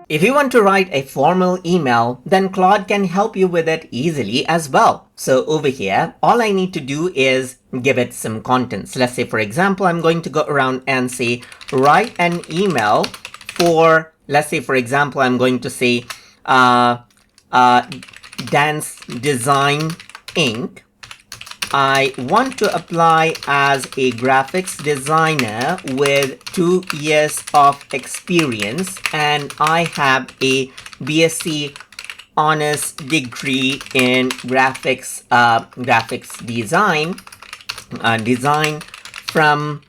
If you want to write a formal email, then Claude can help you with it easily as well. So over here, all I need to do is give it some contents. Let's say, for example, I'm going to go around and say, write an email for, let's say, for example, I'm going to say, Dance Design Inc. I want to apply as a graphics designer with 2 years of experience, and I have a BSc honors degree in graphics design from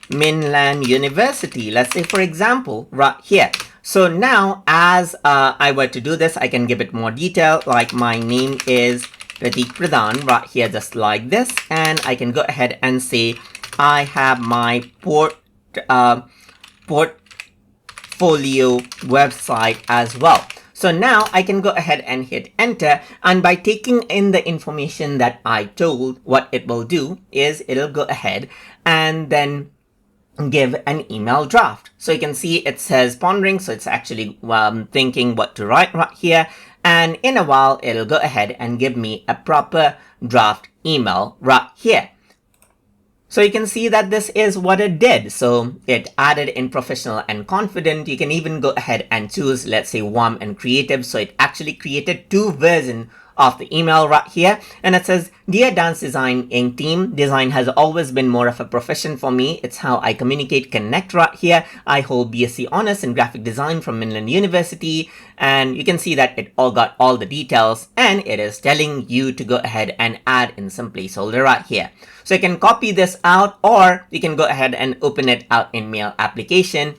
Mainland University. Let's say, for example, right here. So now, as I were to do this, I can give it more detail, like my name is Pratik Pradhan, right here, just like this, and I can go ahead and say I have my portfolio website as well. So now I can go ahead and hit enter, and by taking in the information that I told, what it will do is it'll go ahead and then give an email draft. So you can see it says pondering, so it's actually thinking what to write right here, and in a while it'll go ahead and give me a proper draft email right here. So you can see that this is what it did. So it added in professional and confident. You can even go ahead and choose, let's say, warm and creative. So it actually created 2 versions of the email right here, and it says, Dear Dance Design Inc. team, design has always been more of a profession for me. It's how I communicate, connect right here. I hold BSc honors in graphic design from Mainland University, and you can see that it all got all the details, and it is telling you to go ahead and add in some placeholder right here. So you can copy this out, or you can go ahead and open it out in Mail application.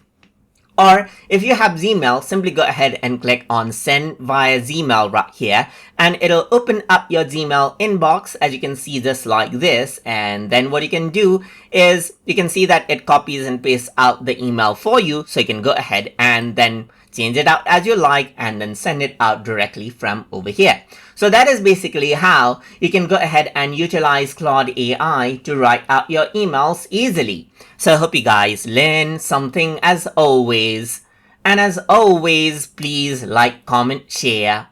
Or if you have Gmail, simply go ahead and click on send via Gmail right here, and it'll open up your Gmail inbox, as you can see, just like this. And then what you can do is you can see that it copies and pastes out the email for you. So you can go ahead and then change it out as you like, and then send it out directly from over here. So that is basically how you can go ahead and utilize Claude.ai to write out your emails easily. So I hope you guys learn something as always. And as always, please like, comment, share,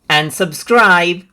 and subscribe.